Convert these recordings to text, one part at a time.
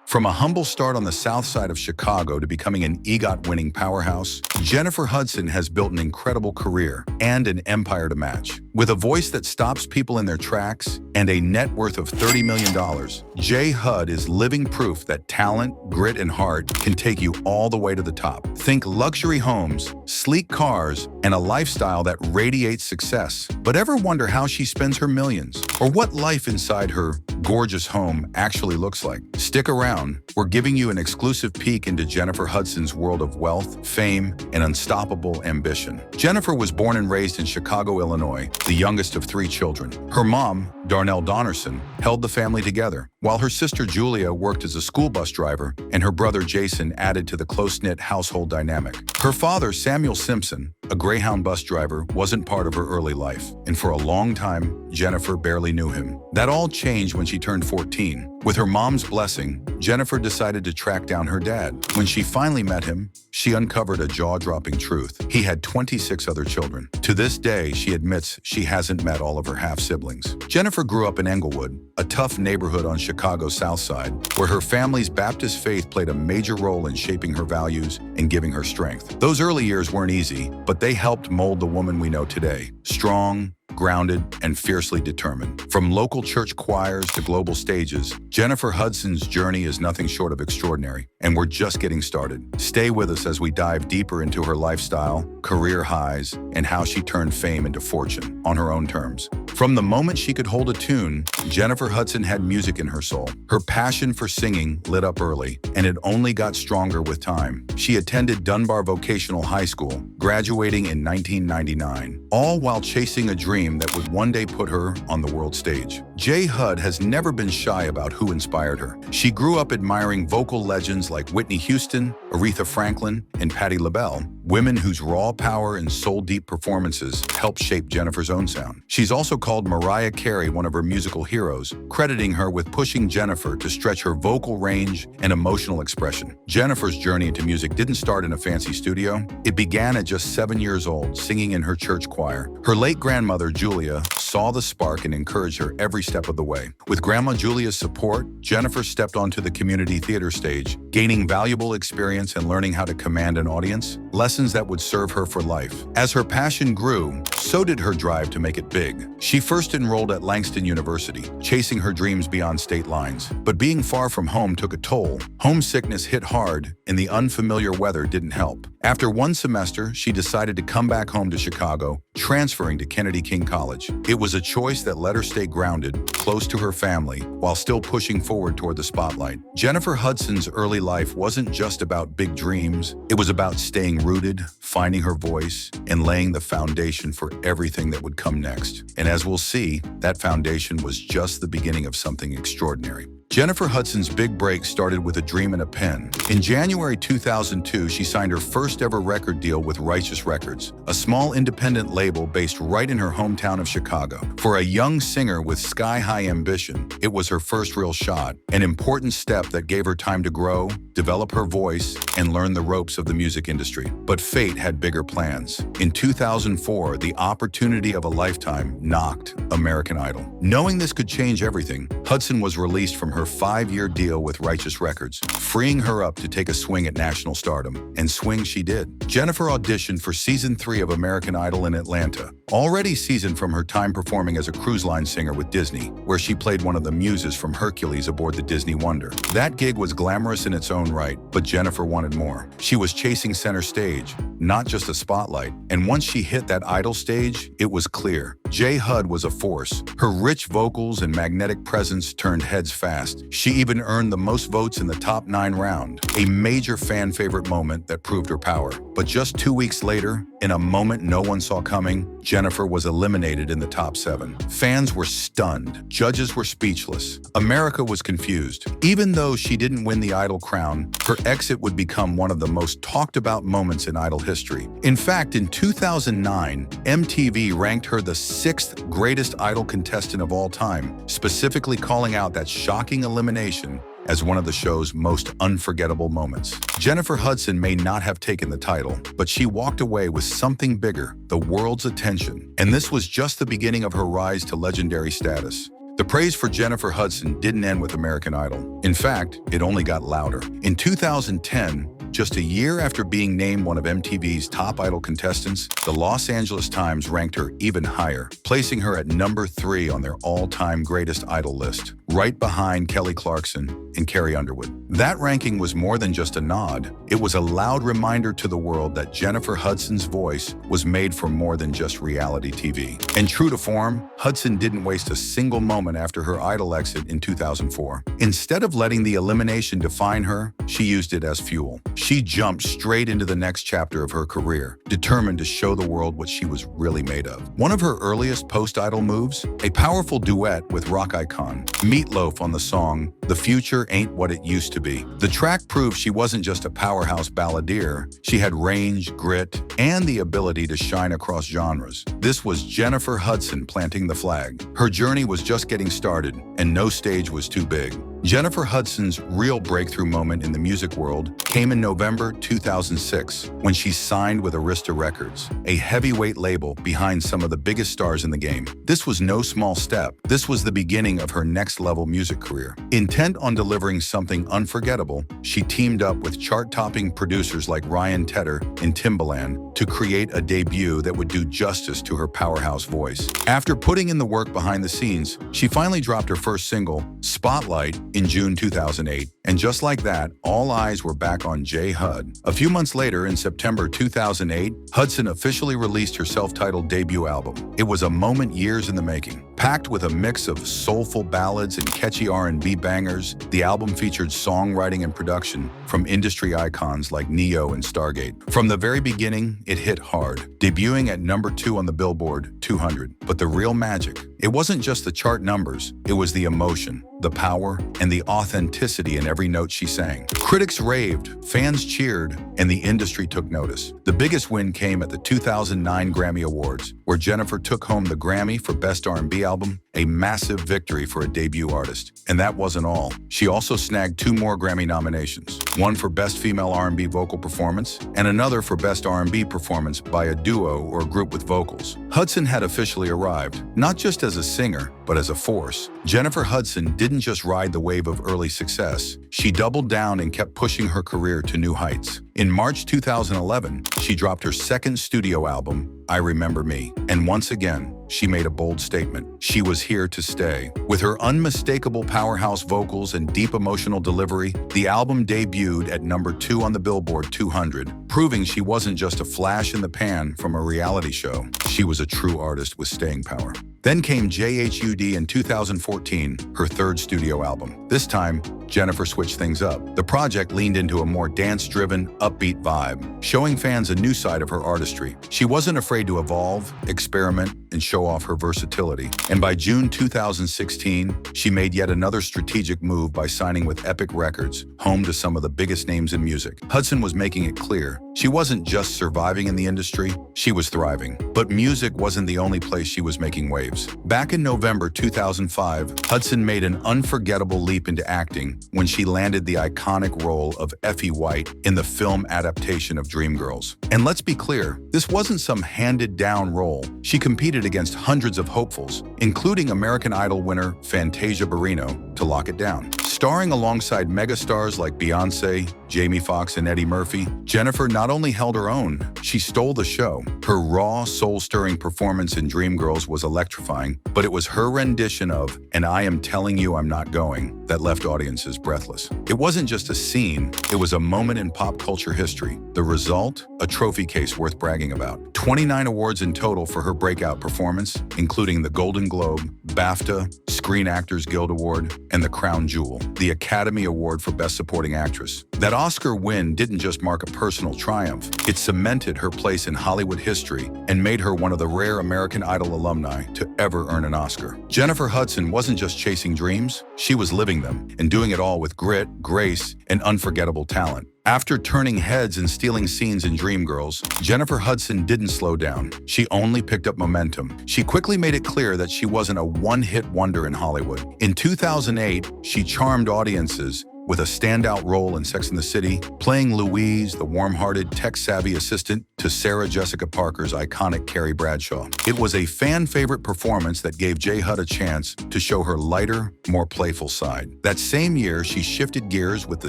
From a humble start on the south side of Chicago to becoming an EGOT-winning powerhouse, Jennifer Hudson has built an incredible career and an empire to match. With a voice that stops people in their tracks and a net worth of $30 million, J. Hud is living proof that talent, grit, and heart can take you all the way to the top. Think luxury homes, sleek cars, and a lifestyle that radiates success. But ever wonder how she spends her millions? Or what life inside her gorgeous home actually looks like? Stick around. We're giving you an exclusive peek into Jennifer Hudson's world of wealth, fame, and unstoppable ambition. Jennifer was born and raised in Chicago, Illinois, the youngest of 3 children. Her mom, Darnell Donnerson, held the family together, while her sister Julia worked as a school bus driver and her brother Jason added to the close-knit household dynamic. Her father, Samuel Simpson, a Greyhound bus driver, wasn't part of her early life, and for a long time, Jennifer barely knew him. That all changed when she turned 14. With her mom's blessing, Jennifer decided to track down her dad. When she finally met him, she uncovered a jaw-dropping truth. He had 26 other children. To this day, she admits she hasn't met all of her half-siblings. Jennifer grew up in Englewood, a tough neighborhood on Chicago's South Side, where her family's Baptist faith played a major role in shaping her values and giving her strength. Those early years weren't easy, but they helped mold the woman we know today. Strong, grounded, and fiercely determined. From local church choirs to global stages, Jennifer Hudson's journey is nothing short of extraordinary, and we're just getting started. Stay with us as we dive deeper into her lifestyle, career highs, and how she turned fame into fortune on her own terms. From the moment she could hold a tune, Jennifer Hudson had music in her soul. Her passion for singing lit up early, and it only got stronger with time. She attended Dunbar Vocational High School, graduating in 1999, all while chasing a dream that would one day put her on the world stage. J. Hud has never been shy about who inspired her. She grew up admiring vocal legends like Whitney Houston, Aretha Franklin, and Patti LaBelle, women whose raw power and soul-deep performances helped shape Jennifer's own sound. She's also called Mariah Carey one of her musical heroes, crediting her with pushing Jennifer to stretch her vocal range and emotional expression. Jennifer's journey into music didn't start in a fancy studio. It began at just 7 years old, singing in her church choir. Her late grandmother, Julia, saw the spark and encouraged her every step of the way. With Grandma Julia's support, Jennifer stepped onto the community theater stage, gaining valuable experience and learning how to command an audience, lessons that would serve her for life. As her passion grew, so did her drive to make it big. She first enrolled at Langston University, chasing her dreams beyond state lines. But being far from home took a toll. Homesickness hit hard, and the unfamiliar weather didn't help. After 1 semester, she decided to come back home to Chicago, transferring to Kennedy King College. It was a choice that let her stay grounded, close to her family, while still pushing forward toward the spotlight. Jennifer Hudson's early life wasn't just about big dreams. It was about staying rooted, finding her voice, and laying the foundation for everything that would come next. And as we'll see, that foundation was just the beginning of something extraordinary. Jennifer Hudson's big break started with a dream and a pen. In January 2002, she signed her first ever record deal with Righteous Records, a small independent label based right in her hometown of Chicago. For a young singer with sky-high ambition, it was her first real shot, an important step that gave her time to grow, develop her voice, and learn the ropes of the music industry. But fate had bigger plans. In 2004, the opportunity of a lifetime knocked American Idol. Knowing this could change everything, Hudson was released from her 5-year deal with Righteous Records, freeing her up to take a swing at national stardom. And swing she did. Jennifer auditioned for Season 3 of American Idol in Atlanta, already seasoned from her time performing as a cruise line singer with Disney, where she played one of the muses from Hercules aboard the Disney Wonder. That gig was glamorous in its own right, but Jennifer wanted more. She was chasing center stage, not just a spotlight. And once she hit that Idol stage, it was clear. J. Hud was a force. Her rich vocals and magnetic presence turned heads fast. She even earned the most votes in the top 9 round, a major fan favorite moment that proved her power. But just 2 weeks later, in a moment no one saw coming, Jennifer was eliminated in the top 7. Fans were stunned. Judges were speechless. America was confused. Even though she didn't win the Idol crown, her exit would become one of the most talked about moments in Idol history. In fact, in 2009, MTV ranked her the 6th greatest Idol contestant of all time, specifically calling out that shocking elimination as one of the show's most unforgettable moments. Jennifer Hudson may not have taken the title, but she walked away with something bigger, the world's attention. And this was just the beginning of her rise to legendary status. The praise for Jennifer Hudson didn't end with American Idol. In fact, it only got louder. In 2010, just a year after being named one of MTV's top Idol contestants, the Los Angeles Times ranked her even higher, placing her at number 3 on their all-time greatest Idol list, right behind Kelly Clarkson and Carrie Underwood. That ranking was more than just a nod. It was a loud reminder to the world that Jennifer Hudson's voice was made for more than just reality TV. And true to form, Hudson didn't waste a single moment after her Idol exit in 2004. Instead of letting the elimination define her, she used it as fuel. She jumped straight into the next chapter of her career, determined to show the world what she was really made of. One of her earliest post-Idol moves, a powerful duet with rock icon Meatloaf on the song "The Future Ain't What It Used to Be." The track proved she wasn't just a powerhouse balladeer, she had range, grit, and the ability to shine across genres. This was Jennifer Hudson planting the flag. Her journey was just getting started, and no stage was too big. Jennifer Hudson's real breakthrough moment in the music world came in November 2006 when she signed with Arista Records, a heavyweight label behind some of the biggest stars in the game. This was no small step. This was the beginning of her next-level music career. Intent on delivering something unforgettable, she teamed up with chart-topping producers like Ryan Tedder and Timbaland to create a debut that would do justice to her powerhouse voice. After putting in the work behind the scenes, she finally dropped her first single, Spotlight, in June 2008, and just like that, all eyes were back on J. Hud. A few months later, in September 2008, Hudson officially released her self-titled debut album. It was a moment years in the making. Packed with a mix of soulful ballads and catchy R&B bangers, the album featured songwriting and production from industry icons like Neo and Stargate. From the very beginning, it hit hard, debuting at number 2 on the Billboard 200. But the real magic, it wasn't just the chart numbers, it was the emotion, the power, and the authenticity in every note she sang. Critics raved, fans cheered, and the industry took notice. The biggest win came at the 2009 Grammy Awards, where Jennifer took home the Grammy for Best R&B Album, a massive victory for a debut artist. And that wasn't all. She also snagged 2 more Grammy nominations, one for Best Female R&B Vocal Performance, and another for Best R&B Performance by a duo or group with vocals. Hudson had officially arrived, not just as a singer, but as a force. Jennifer Hudson didn't just ride the wave of early success. She doubled down and kept pushing her career to new heights. In March 2011, she dropped her second studio album, I Remember Me. And once again, she made a bold statement. She was here to stay. With her unmistakable powerhouse vocals and deep emotional delivery, the album debuted at number 2 on the Billboard 200, proving she wasn't just a flash in the pan from a reality show. She was a true artist with staying power. Then came JHUD in 2014, her third studio album. This time, Jennifer switched things up. The project leaned into a more dance-driven, upbeat vibe, showing fans a new side of her artistry. She wasn't afraid to evolve, experiment, and show off her versatility. And by June 2016, she made yet another strategic move by signing with Epic Records, home to some of the biggest names in music. Hudson was making it clear she wasn't just surviving in the industry, she was thriving. But music wasn't the only place she was making waves. Back in November 2005, Hudson made an unforgettable leap into acting when she landed the iconic role of Effie White in the film adaptation of Dreamgirls. And let's be clear, this wasn't some handed-down role. She competed against hundreds of hopefuls, including American Idol winner Fantasia Barrino, to lock it down. Starring alongside megastars like Beyoncé, Jamie Foxx, and Eddie Murphy, Jennifer not only held her own, she stole the show. Her raw, soul-stirring performance in Dreamgirls was electrifying, but it was her rendition of "And I Am Telling You I'm Not Going" that left audiences breathless. It wasn't just a scene, it was a moment in pop culture history. The result? A trophy case worth bragging about. 29 awards in total for her breakout performance, including the Golden Globe, BAFTA, Screen Actors Guild Award, and the crown jewel, the Academy Award for Best Supporting Actress. That Oscar win didn't just mark a personal triumph, it cemented her place in Hollywood history and made her one of the rare American Idol alumni to ever earn an Oscar. Jennifer Hudson wasn't just chasing dreams, she was living them, and doing it all with grit, grace, and unforgettable talent. After turning heads and stealing scenes in Dreamgirls, Jennifer Hudson didn't slow down. She only picked up momentum. She quickly made it clear that she wasn't a one-hit wonder in Hollywood. In 2008, she charmed audiences with a standout role in Sex and the City, playing Louise, the warm-hearted, tech-savvy assistant to Sarah Jessica Parker's iconic Carrie Bradshaw. It was a fan-favorite performance that gave J. Hud a chance to show her lighter, more playful side. That same year, she shifted gears with The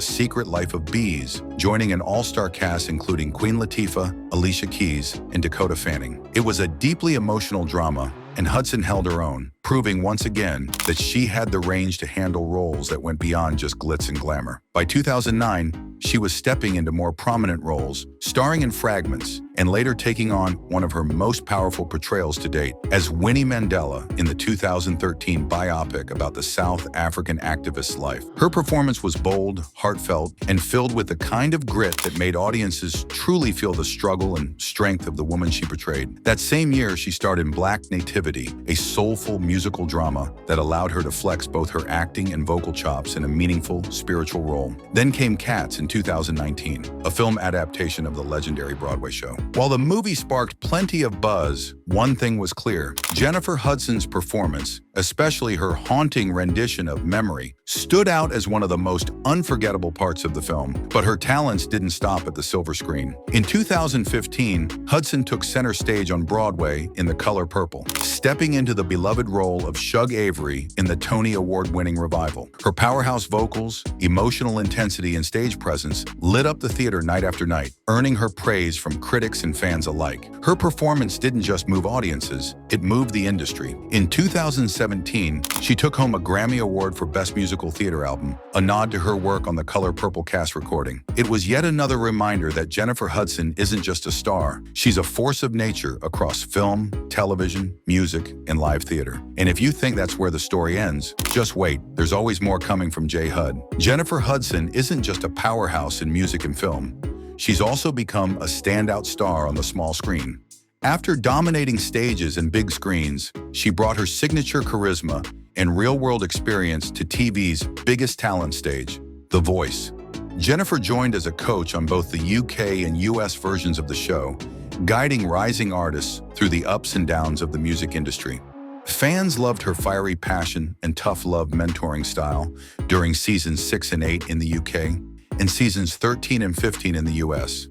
Secret Life of Bees, joining an all-star cast including Queen Latifah, Alicia Keys, and Dakota Fanning. It was a deeply emotional drama, and Hudson held her own, proving once again that she had the range to handle roles that went beyond just glitz and glamour. By 2009, she was stepping into more prominent roles, starring in Fragments, and later taking on one of her most powerful portrayals to date as Winnie Mandela in the 2013 biopic about the South African activist's life. Her performance was bold, heartfelt, and filled with the kind of grit that made audiences truly feel the struggle and strength of the woman she portrayed. That same year, she starred in Black Nativity, a soulful musical drama that allowed her to flex both her acting and vocal chops in a meaningful, spiritual role. Then came Cats in 2019, a film adaptation of the legendary Broadway show. While the movie sparked plenty of buzz, one thing was clear. Jennifer Hudson's performance, especially her haunting rendition of Memory, stood out as one of the most unforgettable parts of the film, but her talents didn't stop at the silver screen. In 2015, Hudson took center stage on Broadway in The Color Purple, stepping into the beloved role of Shug Avery in the Tony Award-winning revival. Her powerhouse vocals, emotional intensity, and stage presence lit up the theater night after night, earning her praise from critics and fans alike. Her performance didn't just move audiences, it moved the industry. In 2017, she took home a Grammy Award for Best Musical Theater Album, a nod to her work on the Color Purple cast recording. It was yet another reminder that Jennifer Hudson isn't just a star, she's a force of nature across film, television, music, and live theater. And if you think that's where the story ends, just wait, there's always more coming from J. Hud. Jennifer Hudson isn't just a powerhouse in music and film, she's also become a standout star on the small screen. After dominating stages and big screens, she brought her signature charisma and real-world experience to TV's biggest talent stage, The Voice. Jennifer joined as a coach on both the UK and US versions of the show, guiding rising artists through the ups and downs of the music industry. Fans loved her fiery passion and tough love mentoring style during seasons 6 and 8 in the UK and seasons 13 and 15 in the US.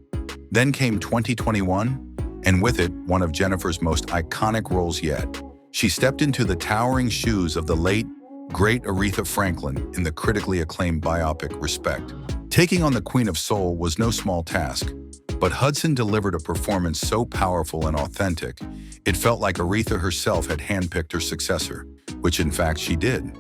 Then came 2021, and with it, one of Jennifer's most iconic roles yet. She stepped into the towering shoes of the late, great Aretha Franklin in the critically acclaimed biopic Respect. Taking on the Queen of Soul was no small task, but Hudson delivered a performance so powerful and authentic, it felt like Aretha herself had handpicked her successor, which in fact she did.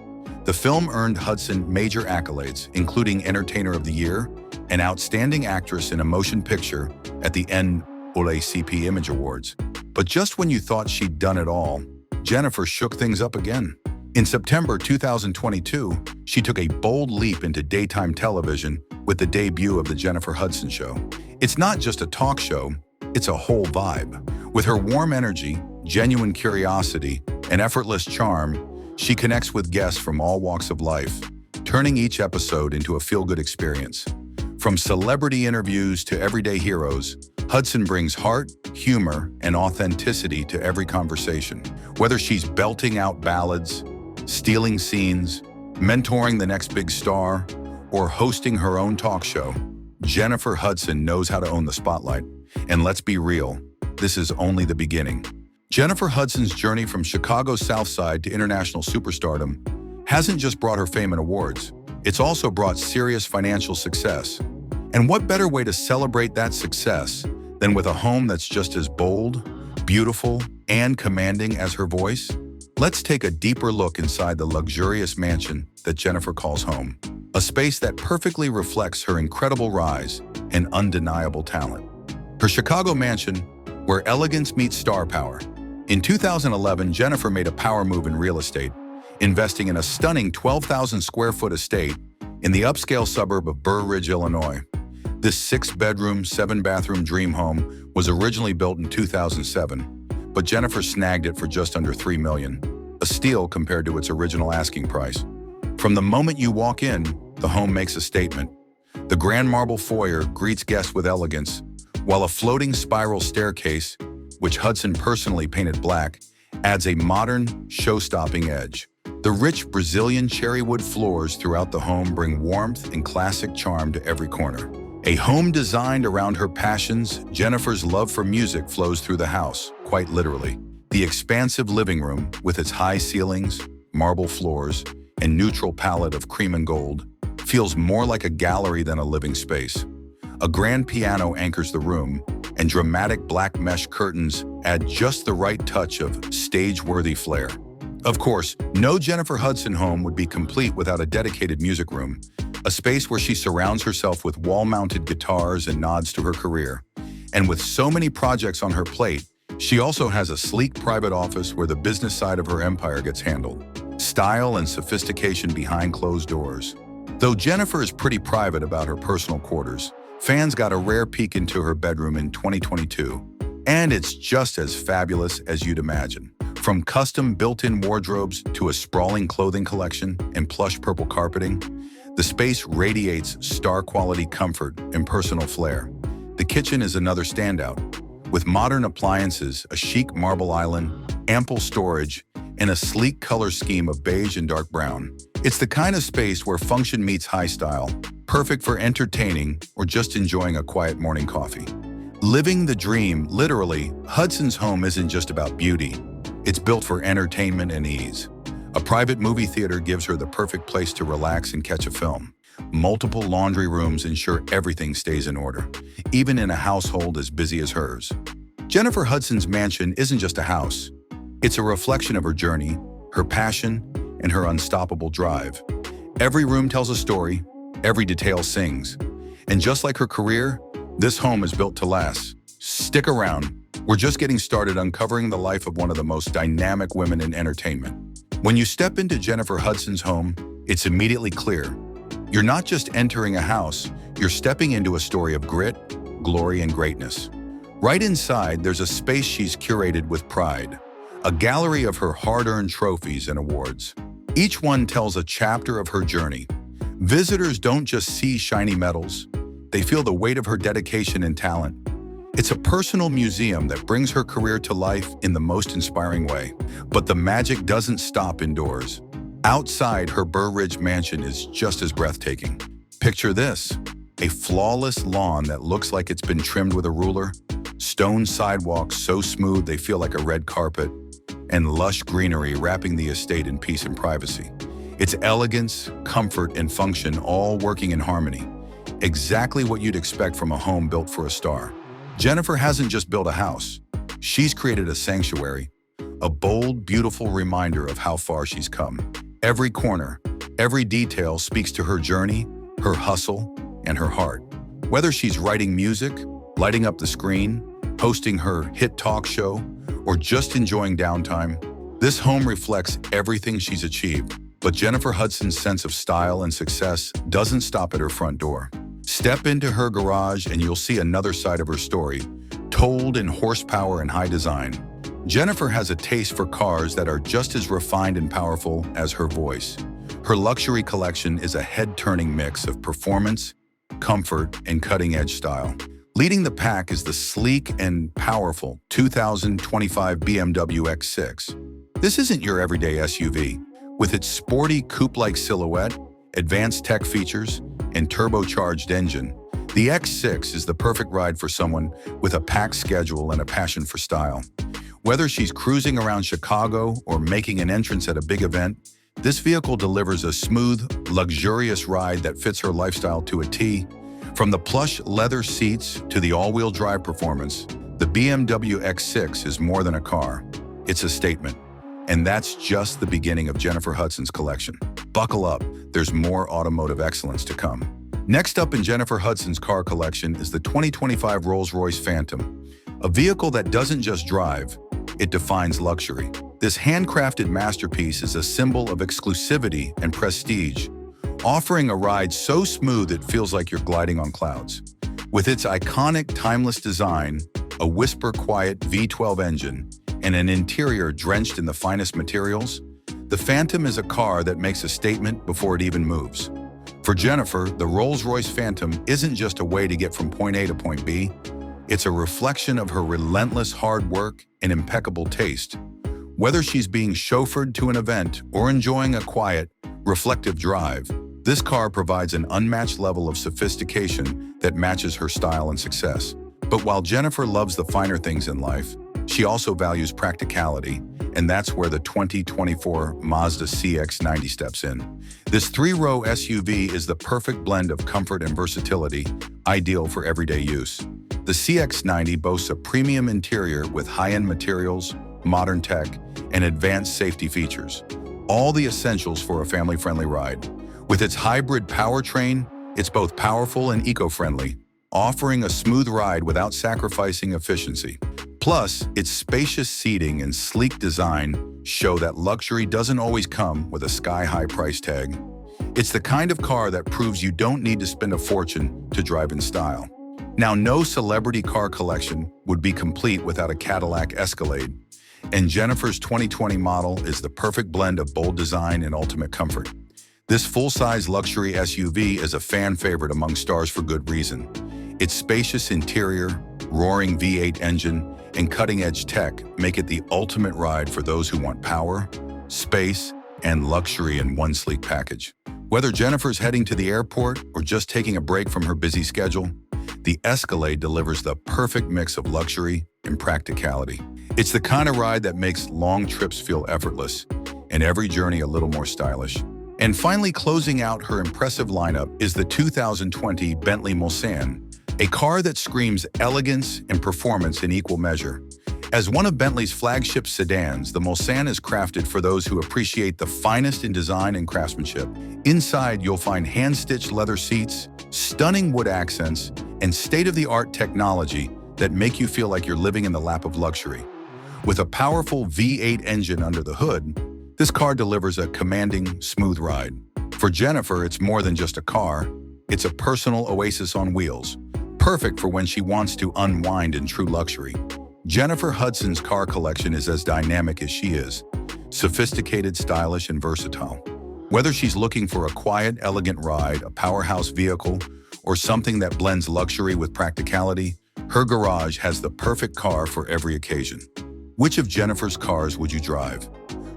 The film earned Hudson major accolades, including Entertainer of the Year and Outstanding Actress in a Motion Picture at the NAACP Image Awards. But just when you thought she'd done it all, Jennifer shook things up again. In September 2022, she took a bold leap into daytime television with the debut of The Jennifer Hudson Show. It's not just a talk show, it's a whole vibe. With her warm energy, genuine curiosity, and effortless charm, she connects with guests from all walks of life, turning each episode into a feel-good experience. From celebrity interviews to everyday heroes, Hudson brings heart, humor, and authenticity to every conversation. Whether she's belting out ballads, stealing scenes, mentoring the next big star, or hosting her own talk show, Jennifer Hudson knows how to own the spotlight. And let's be real, this is only the beginning. Jennifer Hudson's journey from Chicago's South Side to international superstardom hasn't just brought her fame and awards, it's also brought serious financial success. And what better way to celebrate that success than with a home that's just as bold, beautiful, and commanding as her voice? Let's take a deeper look inside the luxurious mansion that Jennifer calls home, a space that perfectly reflects her incredible rise and undeniable talent. Her Chicago mansion, where elegance meets star power. In 2011, Jennifer made a power move in real estate, investing in a stunning 12,000 square foot estate in the upscale suburb of Burr Ridge, Illinois. This 6-bedroom, 7-bathroom dream home was originally built in 2007, but Jennifer snagged it for just under $3 million, a steal compared to its original asking price. From the moment you walk in, the home makes a statement. The grand marble foyer greets guests with elegance, while a floating spiral staircase, which Hudson personally painted black, adds a modern, show-stopping edge. The rich Brazilian cherrywood floors throughout the home bring warmth and classic charm to every corner. A home designed around her passions, Jennifer's love for music flows through the house, quite literally. The expansive living room, with its high ceilings, marble floors, and neutral palette of cream and gold, feels more like a gallery than a living space. A grand piano anchors the room, and dramatic black mesh curtains add just the right touch of stage-worthy flair. Of course, no Jennifer Hudson home would be complete without a dedicated music room, a space where she surrounds herself with wall-mounted guitars and nods to her career. And with so many projects on her plate, she also has a sleek private office where the business side of her empire gets handled. Style and sophistication behind closed doors. Though Jennifer is pretty private about her personal quarters, fans got a rare peek into her bedroom in 2022, and it's just as fabulous as you'd imagine. From custom built-in wardrobes to a sprawling clothing collection and plush purple carpeting, the space radiates star-quality comfort and personal flair. The kitchen is another standout, with modern appliances, a chic marble island, ample storage, and a sleek color scheme of beige and dark brown. It's the kind of space where function meets high style, perfect for entertaining or just enjoying a quiet morning coffee. Living the dream, literally, Hudson's home isn't just about beauty. It's built for entertainment and ease. A private movie theater gives her the perfect place to relax and catch a film. Multiple laundry rooms ensure everything stays in order, even in a household as busy as hers. Jennifer Hudson's mansion isn't just a house. It's a reflection of her journey, her passion, and her unstoppable drive. Every room tells a story, every detail sings. And just like her career, this home is built to last. Stick around. We're just getting started uncovering the life of one of the most dynamic women in entertainment. When you step into Jennifer Hudson's home, it's immediately clear. You're not just entering a house, you're stepping into a story of grit, glory, and greatness. Right inside, there's a space she's curated with pride, a gallery of her hard-earned trophies and awards. Each one tells a chapter of her journey. Visitors don't just see shiny medals, they feel the weight of her dedication and talent. It's a personal museum that brings her career to life in the most inspiring way. But the magic doesn't stop indoors. Outside, her Burr Ridge mansion is just as breathtaking. Picture this, a flawless lawn that looks like it's been trimmed with a ruler, stone sidewalks so smooth they feel like a red carpet, and lush greenery wrapping the estate in peace and privacy. It's elegance, comfort, and function all working in harmony. Exactly what you'd expect from a home built for a star. Jennifer hasn't just built a house. She's created a sanctuary, a bold, beautiful reminder of how far she's come. Every corner, every detail speaks to her journey, her hustle, and her heart. Whether she's writing music, lighting up the screen, hosting her hit talk show, or just enjoying downtime, this home reflects everything she's achieved. But Jennifer Hudson's sense of style and success doesn't stop at her front door. Step into her garage and you'll see another side of her story, told in horsepower and high design. Jennifer has a taste for cars that are just as refined and powerful as her voice. Her luxury collection is a head-turning mix of performance, comfort, and cutting-edge style. Leading the pack is the sleek and powerful 2025 BMW X6. This isn't your everyday SUV. With its sporty coupe-like silhouette, advanced tech features, and turbocharged engine, the X6 is the perfect ride for someone with a packed schedule and a passion for style. Whether she's cruising around Chicago or making an entrance at a big event, this vehicle delivers a smooth, luxurious ride that fits her lifestyle to a T. From the plush leather seats to the all-wheel drive performance, the BMW X6 is more than a car. It's a statement. And that's just the beginning of Jennifer Hudson's collection. Buckle up, there's more automotive excellence to come. Next up in Jennifer Hudson's car collection is the 2025 Rolls-Royce Phantom, a vehicle that doesn't just drive, it defines luxury. This handcrafted masterpiece is a symbol of exclusivity and prestige, offering a ride so smooth it feels like you're gliding on clouds. With its iconic, timeless design, a whisper-quiet V12 engine, and an interior drenched in the finest materials, the Phantom is a car that makes a statement before it even moves. For Jennifer, the Rolls-Royce Phantom isn't just a way to get from point A to point B, it's a reflection of her relentless hard work and impeccable taste. Whether she's being chauffeured to an event or enjoying a quiet, reflective drive, this car provides an unmatched level of sophistication that matches her style and success. But while Jennifer loves the finer things in life, she also values practicality, and that's where the 2024 Mazda CX-90 steps in. This three-row SUV is the perfect blend of comfort and versatility, ideal for everyday use. The CX-90 boasts a premium interior with high-end materials, modern tech, and advanced safety features. All the essentials for a family-friendly ride. With its hybrid powertrain, it's both powerful and eco-friendly, offering a smooth ride without sacrificing efficiency. Plus, its spacious seating and sleek design show that luxury doesn't always come with a sky-high price tag. It's the kind of car that proves you don't need to spend a fortune to drive in style. Now, no celebrity car collection would be complete without a Cadillac Escalade, and Jennifer's 2020 model is the perfect blend of bold design and ultimate comfort. This full-size luxury SUV is a fan favorite among stars for good reason. Its spacious interior, roaring V8 engine, and cutting-edge tech make it the ultimate ride for those who want power, space, and luxury in one sleek package. Whether Jennifer's heading to the airport or just taking a break from her busy schedule, the Escalade delivers the perfect mix of luxury and practicality. It's the kind of ride that makes long trips feel effortless and every journey a little more stylish. And finally, closing out her impressive lineup is the 2020 Bentley Mulsanne, a car that screams elegance and performance in equal measure. As one of Bentley's flagship sedans, the Mulsanne is crafted for those who appreciate the finest in design and craftsmanship. Inside, you'll find hand-stitched leather seats, stunning wood accents, and state-of-the-art technology that make you feel like you're living in the lap of luxury. With a powerful V8 engine under the hood, this car delivers a commanding, smooth ride. For Jennifer, it's more than just a car. It's a personal oasis on wheels, perfect for when she wants to unwind in true luxury. Jennifer Hudson's car collection is as dynamic as she is, sophisticated, stylish, and versatile. Whether she's looking for a quiet, elegant ride, a powerhouse vehicle, or something that blends luxury with practicality, her garage has the perfect car for every occasion. Which of Jennifer's cars would you drive?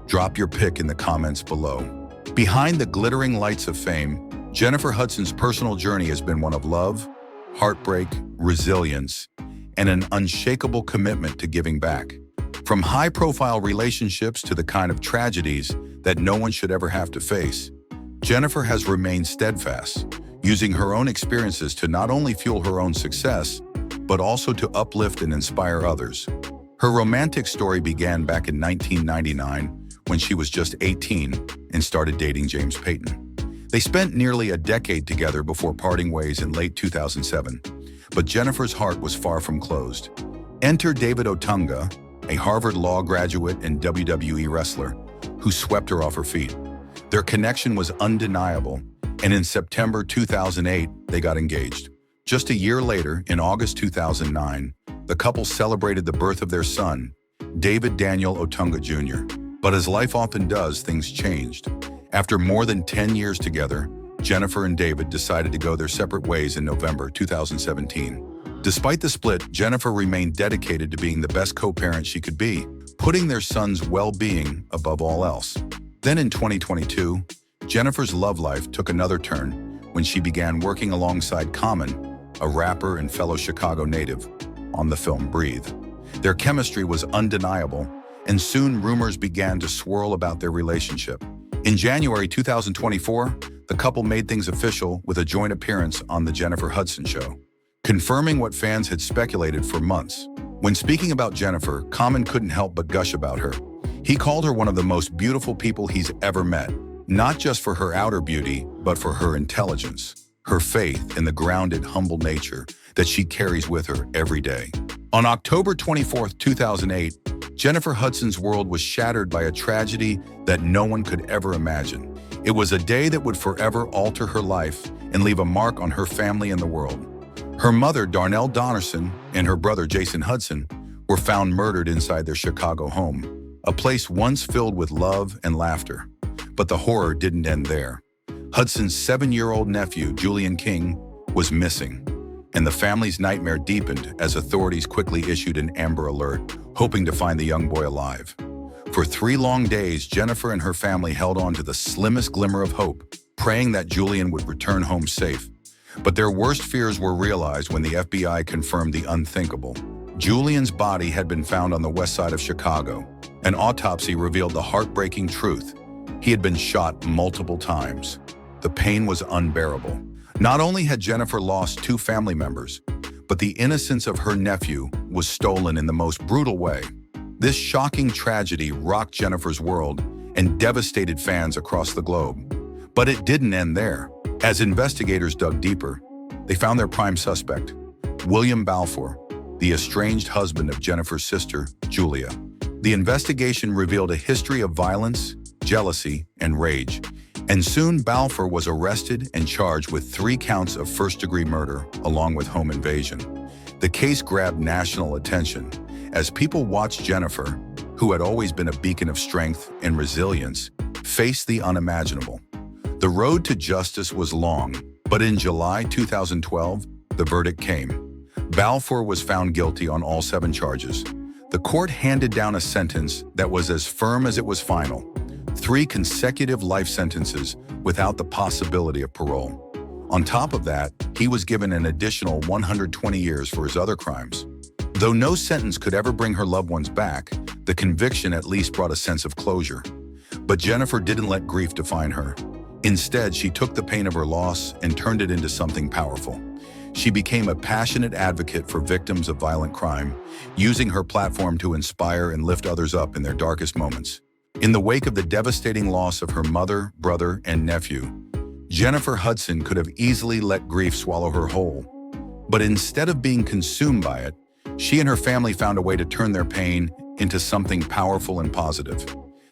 Drop your pick in the comments below. Behind the glittering lights of fame, Jennifer Hudson's personal journey has been one of love, heartbreak, resilience, and an unshakable commitment to giving back. From high-profile relationships to the kind of tragedies that no one should ever have to face, Jennifer has remained steadfast, using her own experiences to not only fuel her own success, but also to uplift and inspire others. Her romantic story began back in 1999 when she was just 18 and started dating James Payton. They spent nearly a decade together before parting ways in late 2007, but Jennifer's heart was far from closed. Enter David Otunga, a Harvard Law graduate and WWE wrestler, who swept her off her feet. Their connection was undeniable, and in September 2008, they got engaged. Just a year later, in August 2009, the couple celebrated the birth of their son, David Daniel Otunga Jr. But as life often does, things changed. After more than 10 years together, Jennifer and David decided to go their separate ways in November 2017. Despite the split, Jennifer remained dedicated to being the best co-parent she could be, putting their son's well-being above all else. Then in 2022, Jennifer's love life took another turn when she began working alongside Common, a rapper and fellow Chicago native, on the film Breathe. Their chemistry was undeniable, and soon rumors began to swirl about their relationship. In January 2024, the couple made things official with a joint appearance on The Jennifer Hudson Show, confirming what fans had speculated for months. When speaking about Jennifer, Common couldn't help but gush about her. He called her one of the most beautiful people he's ever met, not just for her outer beauty, but for her intelligence, her faith, and the grounded, humble nature that she carries with her every day. On October 24, 2008, Jennifer Hudson's world was shattered by a tragedy that no one could ever imagine. It was a day that would forever alter her life and leave a mark on her family and the world. Her mother, Darnell Donnerson, and her brother, Jason Hudson, were found murdered inside their Chicago home, a place once filled with love and laughter. But the horror didn't end there. Hudson's 7-year-old nephew, Julian King, was missing, and the family's nightmare deepened as authorities quickly issued an Amber Alert, hoping to find the young boy alive. For 3 long days, Jennifer and her family held on to the slimmest glimmer of hope, praying that Julian would return home safe. But their worst fears were realized when the FBI confirmed the unthinkable. Julian's body had been found on the west side of Chicago. An autopsy revealed the heartbreaking truth. He had been shot multiple times. The pain was unbearable. Not only had Jennifer lost 2 family members, but the innocence of her nephew was stolen in the most brutal way. This shocking tragedy rocked Jennifer's world and devastated fans across the globe. But it didn't end there. As investigators dug deeper, they found their prime suspect, William Balfour, the estranged husband of Jennifer's sister, Julia. The investigation revealed a history of violence, jealousy, and rage, and soon Balfour was arrested and charged with 3 counts of first-degree murder, along with home invasion. The case grabbed national attention as people watched Jennifer, who had always been a beacon of strength and resilience, face the unimaginable. The road to justice was long, but in July 2012, the verdict came. Balfour was found guilty on all 7 charges. The court handed down a sentence that was as firm as it was final: 3 consecutive life sentences without the possibility of parole. On top of that, he was given an additional 120 years for his other crimes. Though no sentence could ever bring her loved ones back, the conviction at least brought a sense of closure. But Jennifer didn't let grief define her. Instead, she took the pain of her loss and turned it into something powerful. She became a passionate advocate for victims of violent crime, using her platform to inspire and lift others up in their darkest moments. In the wake of the devastating loss of her mother, brother, and nephew, Jennifer Hudson could have easily let grief swallow her whole. But instead of being consumed by it, she and her family found a way to turn their pain into something powerful and positive.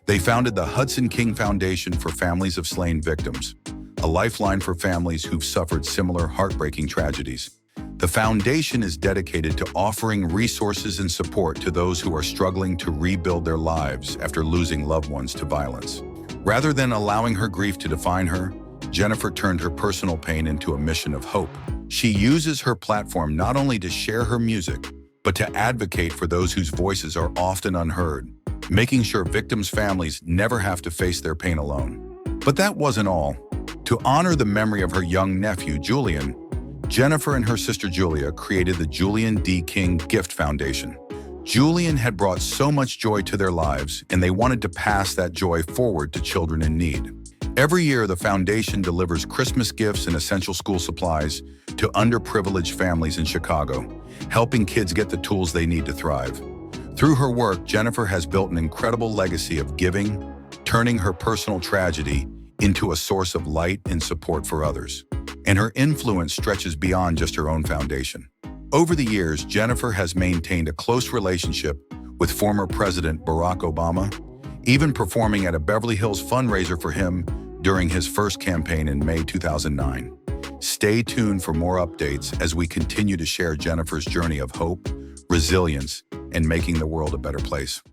They founded the Hudson King Foundation for Families of Slain Victims, a lifeline for families who've suffered similar heartbreaking tragedies. The foundation is dedicated to offering resources and support to those who are struggling to rebuild their lives after losing loved ones to violence. Rather than allowing her grief to define her, Jennifer turned her personal pain into a mission of hope. She uses her platform not only to share her music, but to advocate for those whose voices are often unheard, making sure victims' families never have to face their pain alone. But that wasn't all. To honor the memory of her young nephew, Julian, Jennifer and her sister Julia created the Julian D. King Gift Foundation. Julian had brought so much joy to their lives, and they wanted to pass that joy forward to children in need. Every year, the foundation delivers Christmas gifts and essential school supplies to underprivileged families in Chicago, helping kids get the tools they need to thrive. Through her work, Jennifer has built an incredible legacy of giving, turning her personal tragedy into a source of light and support for others. And her influence stretches beyond just her own foundation. Over the years, Jennifer has maintained a close relationship with former President Barack Obama, even performing at a Beverly Hills fundraiser for him during his first campaign in May 2009. Stay tuned for more updates as we continue to share Jennifer's journey of hope, resilience, and making the world a better place.